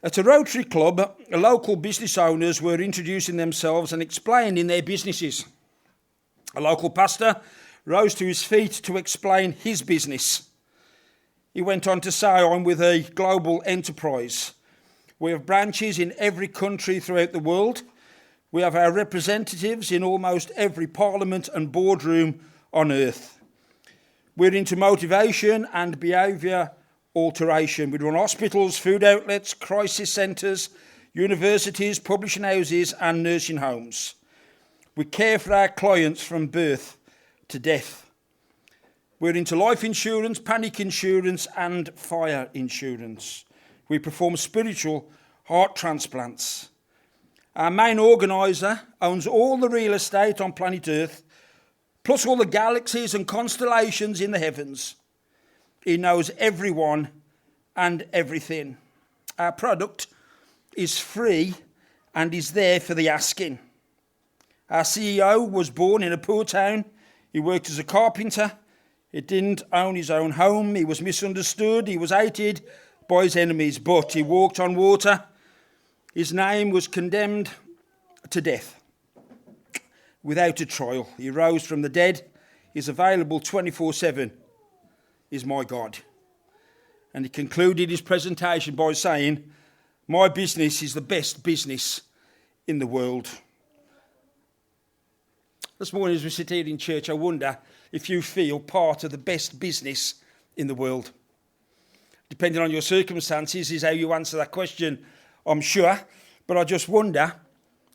At a Rotary Club, local business owners were introducing themselves and explaining their businesses. A local pastor rose to his feet to explain his business. He went on to say, I'm with a global enterprise. We have branches in every country throughout the world. We have our representatives in almost every parliament and boardroom on earth. We're into motivation and behaviour alteration. We run hospitals, food outlets, crisis centres, universities, publishing houses and nursing homes. We care for our clients from birth to death. We're into life insurance, panic insurance and fire insurance. We perform spiritual heart transplants. Our main organiser owns all the real estate on planet Earth, plus all the galaxies and constellations in the heavens. He knows everyone and everything. Our product is free and is there for the asking. Our CEO was born in a poor town. He worked as a carpenter. He didn't own his own home. He was misunderstood. He was hated by his enemies, but he walked on water. His name was condemned to death without a trial. He rose from the dead. He's available 24/7. Is my God. And he concluded his presentation by saying, my business is the best business in the world. This morning as we sit here in church, I wonder if you feel part of the best business in the world. Depending on your circumstances is how you answer that question, I'm sure. But I just wonder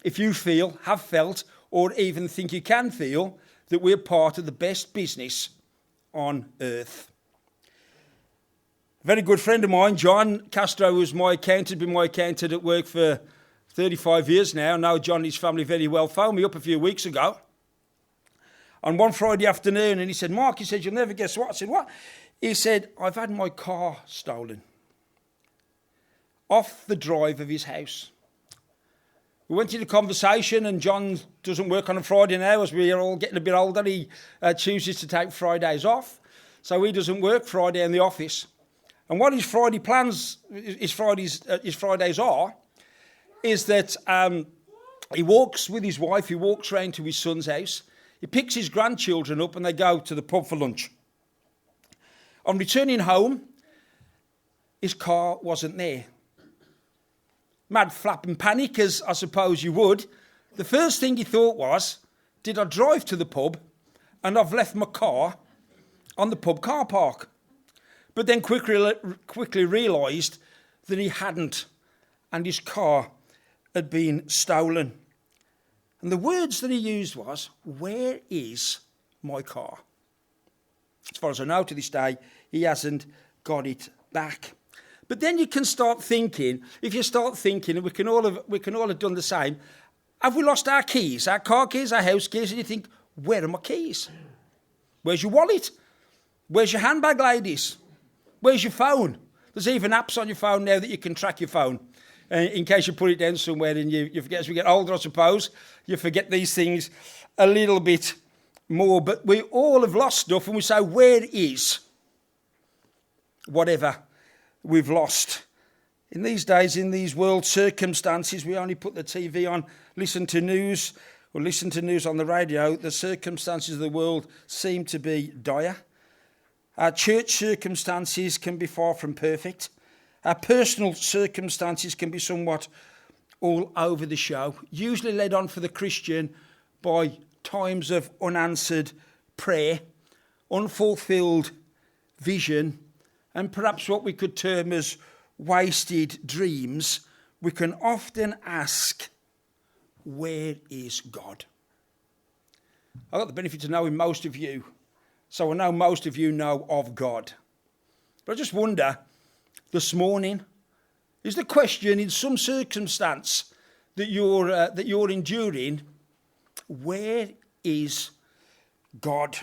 if you feel, have felt, or even think you can feel that we're part of the best business on earth. A very good friend of mine, John Castro, was my accountant, been my accountant at work for 35 years now. I know John and his family very well. Phoned me up a few weeks ago on one Friday afternoon and he said, Mark, he said, you'll never guess what. I said, what? He said, I've had my car stolen off the drive of his house. We went into conversation and John doesn't work on a Friday now as we are all getting a bit older. He chooses to take Fridays off. So he doesn't work Friday in the office. And what his Friday plans, his Fridays are, is that he walks with his wife, he walks round to his son's house, he picks his grandchildren up and they go to the pub for lunch. On returning home, his car wasn't there. Mad flap and panic, as I suppose you would. The first thing he thought was, did I drive to the pub and I've left my car on the pub car park? But then quickly realised that he hadn't, and his car had been stolen. And the words that he used was, where is my car? As far as I know to this day, he hasn't got it back. But then you can start thinking, if you start thinking, and we can all have done the same, have we lost our keys, our car keys, our house keys? And you think, where are my keys? Where's your wallet? Where's your handbag, ladies? Where's your phone? There's even apps on your phone now that you can track your phone. In case you put it down somewhere and you forget. As we get older, I suppose, you forget these things a little bit more. But we all have lost stuff and we say, where is whatever we've lost? In these days, in these world circumstances, we only put the TV on, listen to news on the radio. The circumstances of the world seem to be dire. Our church circumstances can be far from perfect. Our personal circumstances can be somewhat all over the show, usually led on for the Christian by times of unanswered prayer, unfulfilled vision, and perhaps what we could term as wasted dreams. We can often ask, where is God? I've got the benefit of knowing most of you, so I know most of you know of God. But I just wonder, this morning, is the question in some circumstance that you're enduring, where is God?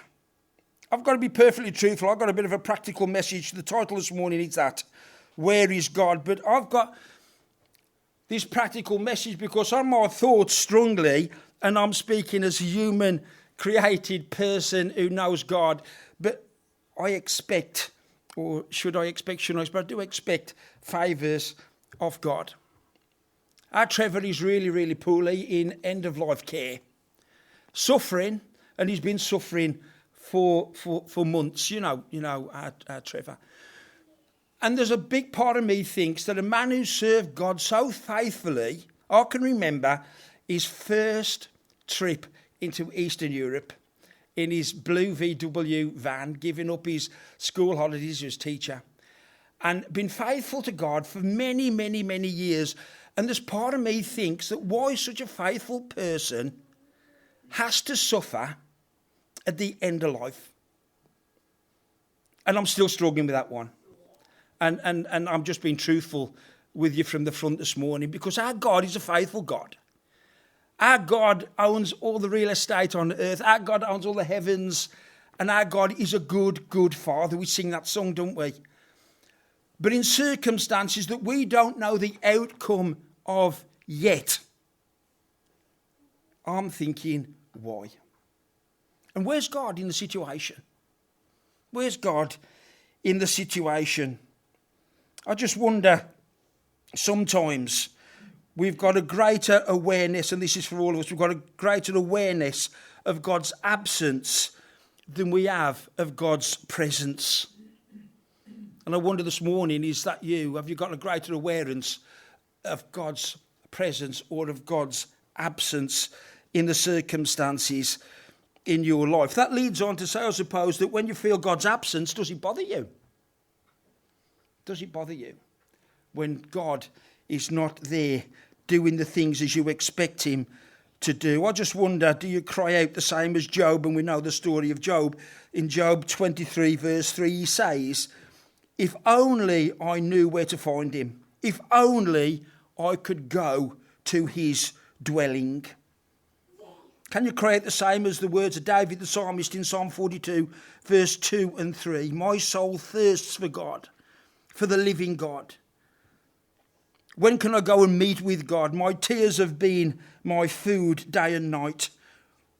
I've got to be perfectly truthful. I've got a bit of a practical message. The title this morning is that, where is God? But I've got this practical message because on my thoughts strongly, and I'm speaking as a human created person who knows God, but I expect, or should I expect, shouldn't I expect, I do expect favours of God. Our Trevor is really, really poorly in end-of-life care. Suffering, and he's been suffering for months, you know, our Trevor. And there's a big part of me thinks that a man who served God so faithfully, I can remember his first trip into Eastern Europe in his blue VW van, giving up his school holidays as teacher, and been faithful to God for many, many, many years. And there's part of me thinks that why such a faithful person has to suffer at the end of life. And I'm still struggling with that one. And I'm just being truthful with you from the front this morning, because our God is a faithful God. Our God owns all the real estate on earth. Our God owns all the heavens. And our God is a good, good Father. We sing that song, don't we? But in circumstances that we don't know the outcome of yet, I'm thinking, why? And where's God in the situation? Where's God in the situation? I just wonder, sometimes we've got a greater awareness, and this is for all of us, we've got a greater awareness of God's absence than we have of God's presence. And I wonder this morning, is that you? Have you got a greater awareness of God's presence or of God's absence in the circumstances in your life? That leads on to say, I suppose, that when you feel God's absence, does it bother you? Does it bother you when God is not there doing the things as you expect him to do? I just wonder, do you cry out the same as Job? And we know the story of Job. In Job 23 verse 3, he says, if only I knew where to find him. If only I could go to his dwelling. Can you cry out the same as the words of David the psalmist in Psalm 42 verse 2 and 3? My soul thirsts for God, for the living God. When can I go and meet with God? My tears have been my food day and night,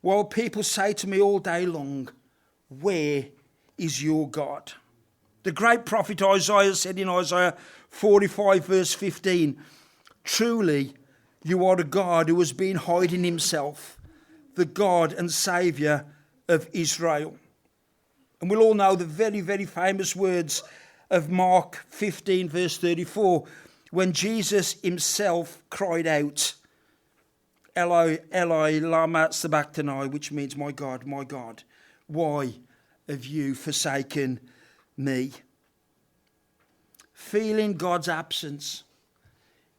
while people say to me all day long, where is your God? The great prophet Isaiah said in Isaiah 45 verse 15, truly you are the God who has been hiding himself, the God and Saviour of Israel. And we'll all know the very, very famous words of Mark 15 verse 34, when Jesus himself cried out, Eloi, Eloi, lama sabachthani, which means, my God, why have you forsaken me? Feeling God's absence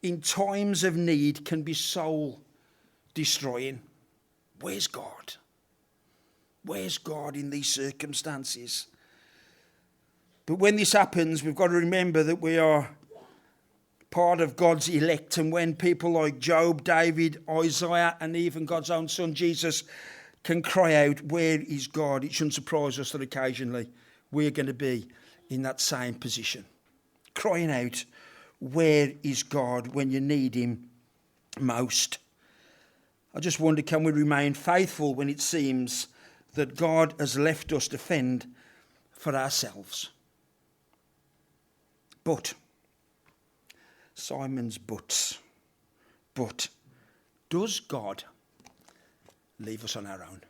in times of need can be soul destroying. Where's God? Where's God in these circumstances? But when this happens, we've got to remember that we are part of God's elect. And when people like Job, David, Isaiah, and even God's own son Jesus can cry out, where is God? It shouldn't surprise us that occasionally we're going to be in that same position. Crying out, where is God when you need him most? I just wonder, can we remain faithful when it seems that God has left us to fend for ourselves? But, Simon's buts, but does God leave us on our own?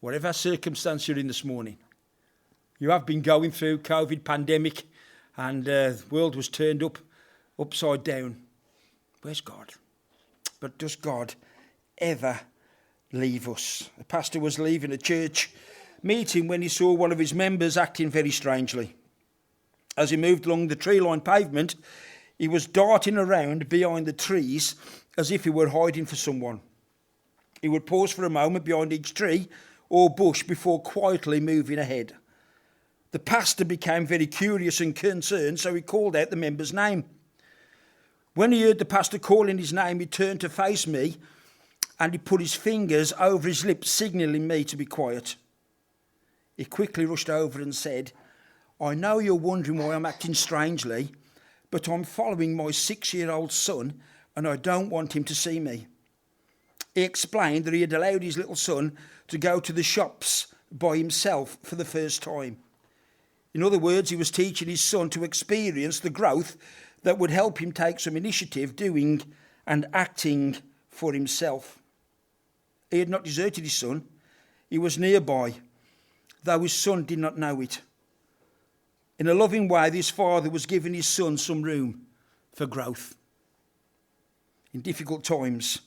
Whatever circumstance you're in this morning, you have been going through COVID pandemic and the world was turned upside down. Where's God? But does God ever leave us? A pastor was leaving a church meeting when he saw one of his members acting very strangely. As he moved along the tree-lined pavement, he was darting around behind the trees as if he were hiding for someone. He would pause for a moment behind each tree or bush before quietly moving ahead. The pastor became very curious and concerned, so he called out the member's name. When he heard the pastor calling his name, he turned to face me and he put his fingers over his lips, signalling me to be quiet. He quickly rushed over and said, I know you're wondering why I'm acting strangely, but I'm following my 6-year-old son and I don't want him to see me. He explained that he had allowed his little son to go to the shops by himself for the first time. In other words, he was teaching his son to experience the growth that would help him take some initiative, doing and acting for himself. He had not deserted his son. He was nearby, though his son did not know it. In a loving way, this father was giving his son some room for growth. In difficult times,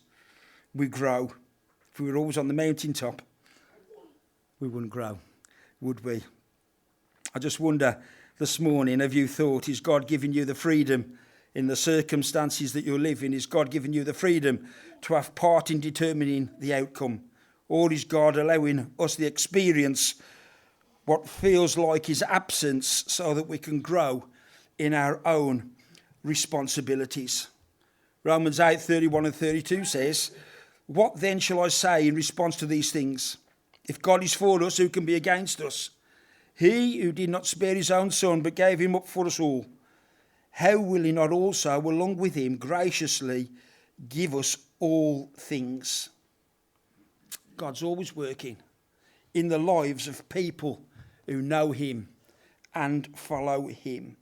we grow. If we were always on the mountaintop, we wouldn't grow, would we? I just wonder this morning, have you thought, is God giving you the freedom in the circumstances that you're living? Is God giving you the freedom to have part in determining the outcome? Or is God allowing us the experience what feels like his absence so that we can grow in our own responsibilities? Romans 8:31 and 32 says, "What then shall I say in response to these things? If God is for us, who can be against us? He who did not spare his own son, but gave him up for us all, how will he not also, along with him, graciously give us all things?" God's always working in the lives of people who know him and follow him.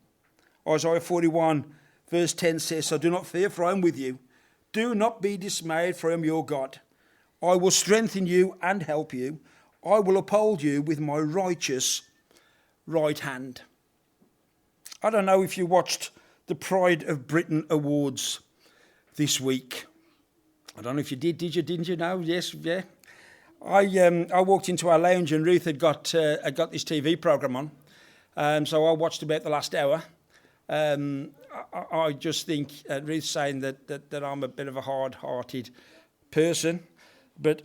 Isaiah 41 verse 10 says, "So do not fear, for I am with you. Do not be dismayed, for I am your God. I will strengthen you and help you. I will uphold you with my righteous right hand." I don't know if you watched the Pride of Britain Awards this week. I don't know if you did. Did you? Didn't you? No? Yes. Yeah. I walked into our lounge and Ruth had got this TV program on, so I watched about the last hour. I just think Ruth's saying that I'm a bit of a hard-hearted person, but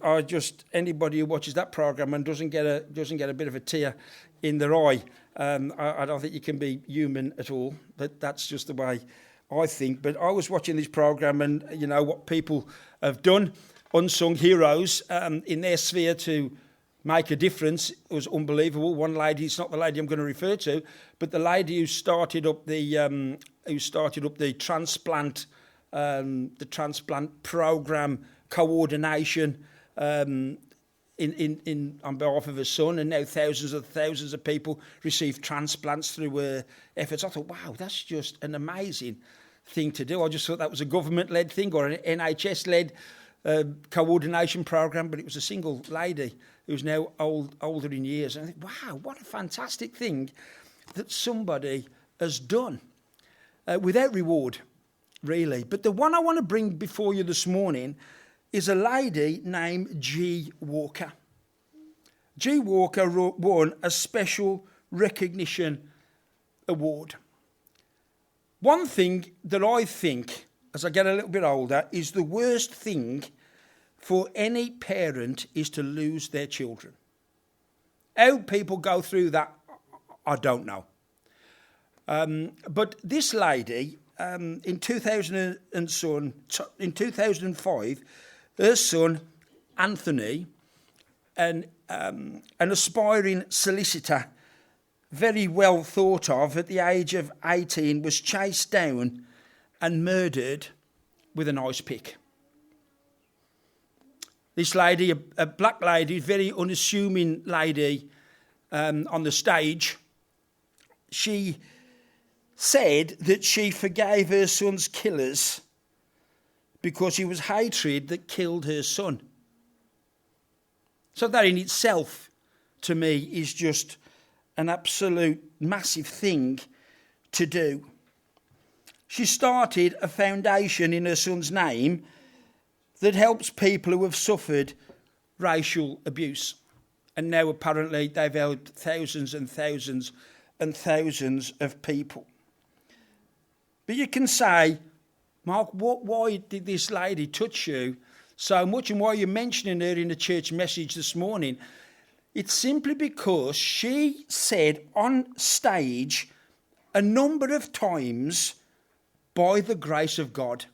anybody who watches that program and doesn't get a bit of a tear in their eye, I don't think you can be human at all. But that's just the way I think. But I was watching this program, and you know what people have done, unsung heroes in their sphere to make a difference. It was unbelievable. One lady, it's not the lady I'm going to refer to, but the lady who started up the transplant program coordination on behalf of her son, and now thousands of people receive transplants through her efforts. I thought, wow, that's just an amazing thing to do. I just thought that was a government-led thing or an NHS-led coordination program, but it was a single lady who's now older in years. And I think, wow, what a fantastic thing that somebody has done without reward, really. But the one I want to bring before you this morning is a lady named G. Walker. G. Walker won a special recognition award. One thing that I think, as I get a little bit older, is the worst thing for any parent is to lose their children. How people go through that, I don't know. But this lady, in 2005, her son, Anthony, an aspiring solicitor, very well thought of at the age of 18, was chased down and murdered with an ice pick. This lady, a black lady, very unassuming lady on the stage, she said that she forgave her son's killers because it was hatred that killed her son. So that in itself, to me, is just an absolute massive thing to do. She started a foundation in her son's name that helps people who have suffered racial abuse. And now apparently they've helped thousands and thousands and thousands of people. But you can say, Mark, why did this lady touch you so much, and why are you mentioning her in the church message this morning? It's simply because she said on stage a number of times, by the grace of God.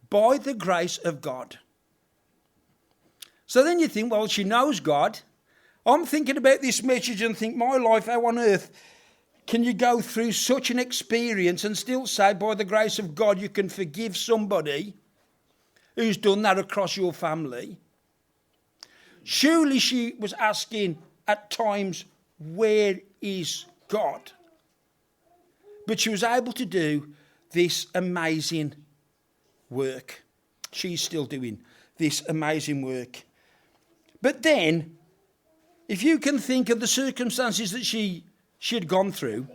By the grace of God. So then you think, well, she knows God. I'm thinking about this message and think, my life, how on earth can you go through such an experience and still say, by the grace of God, you can forgive somebody who's done that across your family? Surely she was asking at times, where is God? But she was able to do this amazing work. She's still doing this amazing work. But then, if you can think of the circumstances that she had gone through,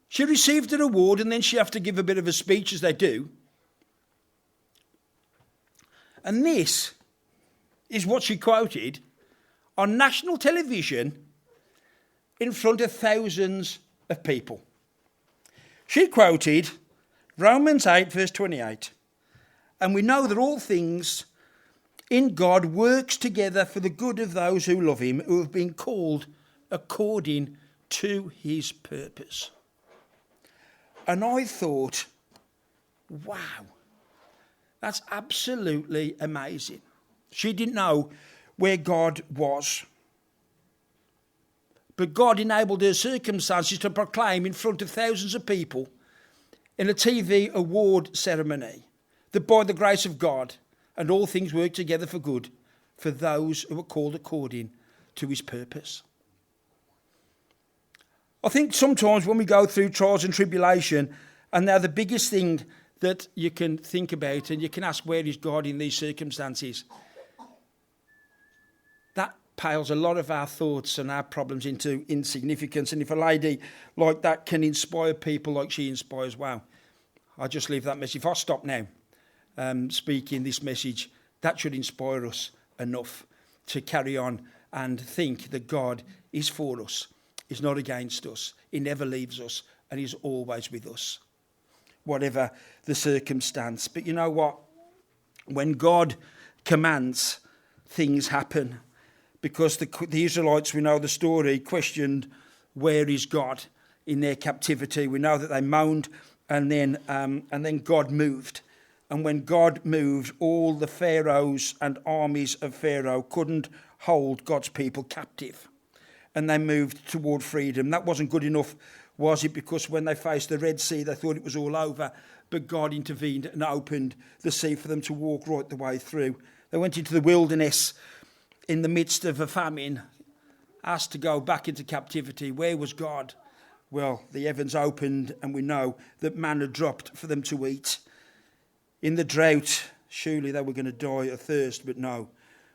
she received an award and then she had to give a bit of a speech, as they do. And this is what she quoted on national television in front of thousands of people. She quoted Romans 8, verse 28. And we know that all things in God works together for the good of those who love him, who have been called according to his purpose. And I thought, wow, that's absolutely amazing. She didn't know where God was. But God enabled her circumstances to proclaim in front of thousands of people in a TV award ceremony that by the grace of God and all things work together for good for those who are called according to his purpose. I think sometimes when we go through trials and tribulation, and now the biggest thing that you can think about, and you can ask, where is God in these circumstances? That pales a lot of our thoughts and our problems into insignificance. And if a lady like that can inspire people like she inspires, wow, I'll just leave that message. If I stop now speaking this message, that should inspire us enough to carry on and think that God is for us. He's not against us. He never leaves us, and he's always with us, whatever the circumstance. But you know what? When God commands, things happen. Because the Israelites, we know the story, questioned, where is God in their captivity? We know that they moaned, and then God moved. And when God moved, all the pharaohs and armies of Pharaoh couldn't hold God's people captive. And they moved toward freedom. That wasn't good enough, was it? Because when they faced the Red Sea, they thought it was all over. But God intervened and opened the sea for them to walk right the way through. They went into the wilderness in the midst of a famine, asked to go back into captivity. Where was God? Well, the heavens opened, and we know that manna dropped for them to eat. In the drought, surely they were going to die of thirst, but no.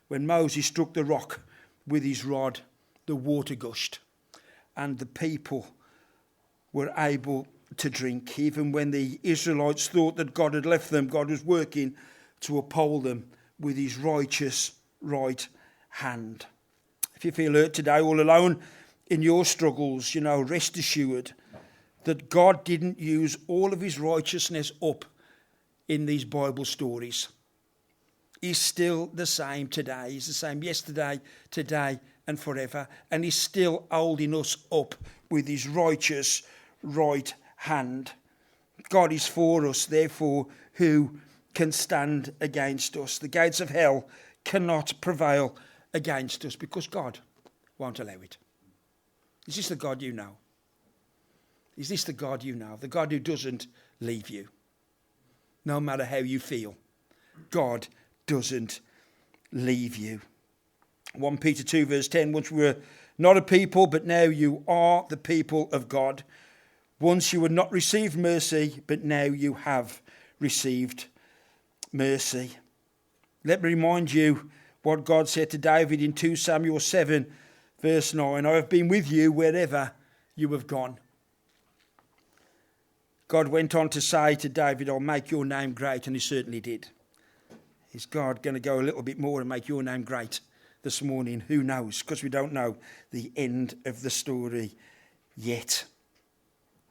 When Moses struck the rock with his rod, the water gushed, and the people were able to drink. Even when the Israelites thought that God had left them, God was working to uphold them with his righteous right hand. If you feel hurt today, all alone in your struggles, rest assured that God didn't use all of his righteousness up in these Bible stories. He's still the same today. He's the same yesterday, today, and forever. And he's still holding us up with his righteous right hand. God is for us, therefore, who can stand against us? The gates of hell cannot prevail against us because God won't allow it. Is this the God you know? Is this the God you know? The God who doesn't leave you, no matter how you feel. God doesn't leave you. 1 Peter 2 verse 10, once we were not a people, but now you are the people of God. Once you had not received mercy, but now you have received mercy. Let me remind you what God said to David in 2 Samuel 7 verse 9. I have been with you wherever you have gone. God went on to say to David, I'll make your name great, and he certainly did. Is God going to go a little bit more and make your name great this morning? Who knows? Because we don't know the end of the story yet.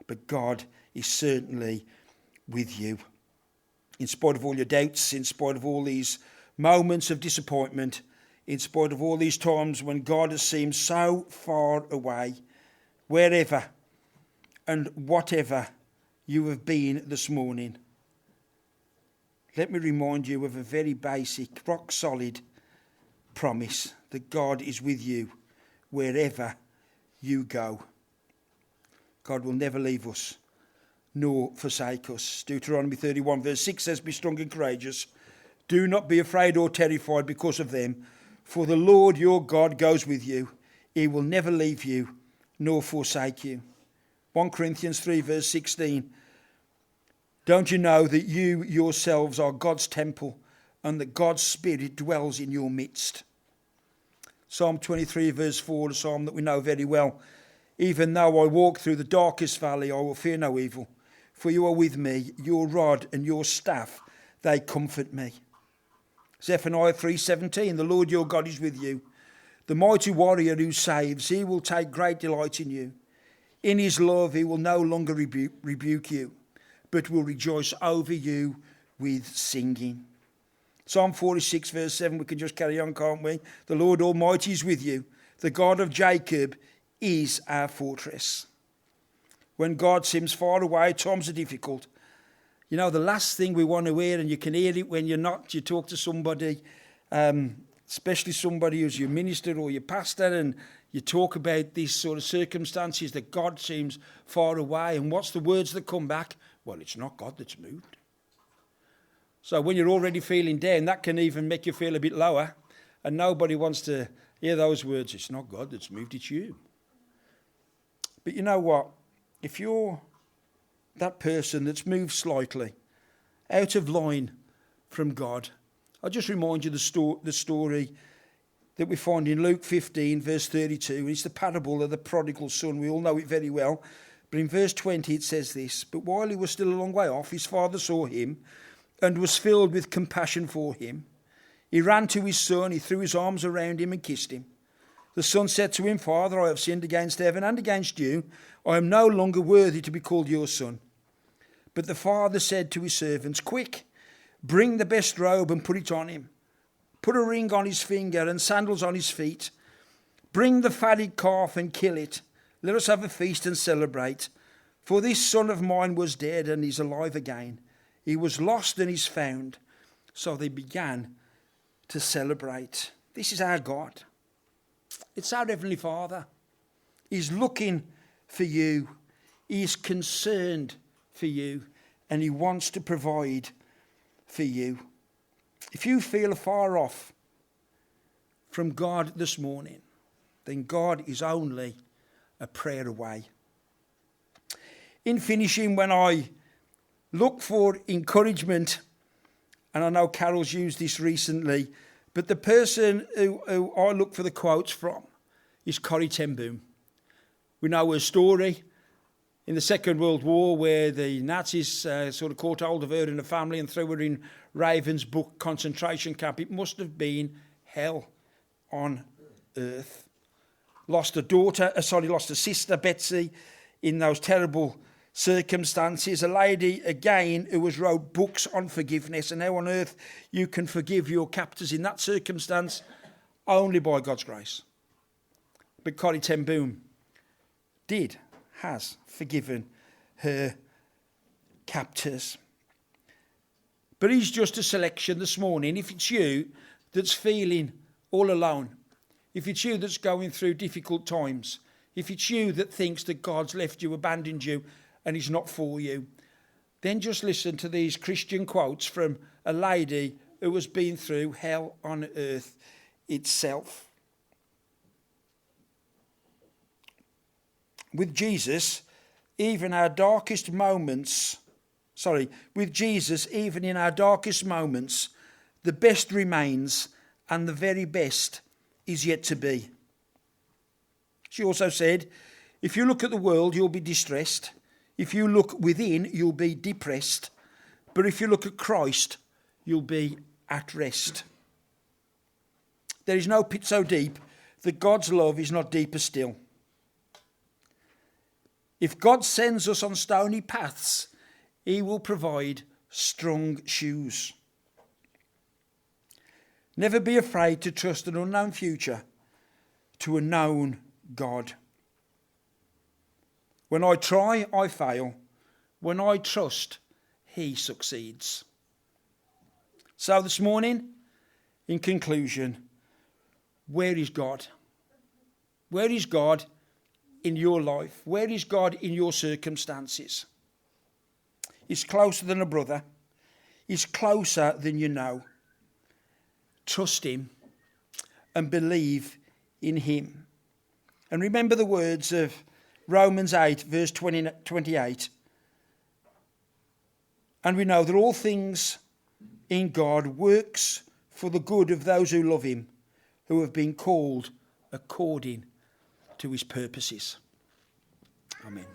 But God is certainly with you. In spite of all your doubts, in spite of all these moments of disappointment, in spite of all these times when God has seemed so far away, wherever and whatever you have been this morning, let me remind you of a very basic, rock-solid promise that God is with you wherever you go. God will never leave us nor forsake us. Deuteronomy 31 verse 6 says, be strong and courageous. Do not be afraid or terrified because of them, for the Lord your God goes with you. He will never leave you nor forsake you. 1 Corinthians 3 verse 16. Don't you know that you yourselves are God's temple and that God's Spirit dwells in your midst? Psalm 23 verse 4, a psalm that we know very well. Even though I walk through the darkest valley, I will fear no evil. For you are with me, your rod and your staff, they comfort me. Zephaniah 3:17, the Lord your God is with you. The mighty warrior who saves, he will take great delight in you. In his love he will no longer rebuke you, but will rejoice over you with singing. Psalm 46 verse 7, we can just carry on, can't we? The Lord Almighty is with you. The God of Jacob is our fortress. When God seems far away, times are difficult. You know, the last thing we want to hear, and you can hear it when you talk to somebody, especially somebody who's your minister or your pastor, and you talk about these sort of circumstances that God seems far away. And what's the words that come back? Well, it's not God that's moved. So when you're already feeling down, that can even make you feel a bit lower. And nobody wants to hear those words. It's not God that's moved, it's you. But you know what? If you're that person that's moved slightly out of line from God, I'll just remind you the story that we find in Luke 15, verse 32. It's the parable of the prodigal son. We all know it very well. But in verse 20 it says this, but while he was still a long way off, his father saw him and was filled with compassion for him. He ran to his son, he threw his arms around him and kissed him. The son said to him, Father, I have sinned against heaven and against you. I am no longer worthy to be called your son. But the father said to his servants, quick, bring the best robe and put it on him. Put a ring on his finger and sandals on his feet. Bring the fatted calf and kill it. Let us have a feast and celebrate. For this son of mine was dead and is alive again. He was lost and is found. So they began to celebrate. This is our God. It's our Heavenly Father. He's looking for you. He's concerned for you. And he wants to provide for you. If you feel far off from God this morning, then God is only a prayer away. In finishing, when I look for encouragement, and I know Carol's used this recently, but the person who I look for the quotes from is Corrie ten Boom. We know her story in the Second World War, where the Nazis sort of caught hold of her and her family and threw her in Ravensbrück concentration camp. It must have been hell on earth. Lost a sister, Betsy, in those terrible circumstances. A lady, again, who has wrote books on forgiveness and how on earth you can forgive your captors in that circumstance, only by God's grace. But Corrie ten Boom has forgiven her captors. But he's just a selection this morning. If it's you that's feeling all alone, if it's you that's going through difficult times, if it's you that thinks that God's left you, abandoned you, and he's not for you, then just listen to these Christian quotes from a lady who has been through hell on earth itself. With Jesus, even in our darkest moments, the best remains and the very best is yet to be. She also said, if you look at the world, you'll be distressed. If you look within, you'll be depressed. But if you look at Christ, you'll be at rest. There is no pit so deep that God's love is not deeper still. If God sends us on stony paths, he will provide strong shoes. Never be afraid to trust an unknown future to a known God. When I try, I fail. When I trust, he succeeds. So this morning, in conclusion, where is God? Where is God in your life? Where is God in your circumstances? He's closer than a brother. He's closer than you know. Trust him and believe in him. And remember the words of Romans 8, verse 28. And we know that all things in God works for the good of those who love him, who have been called according to his purposes. Amen.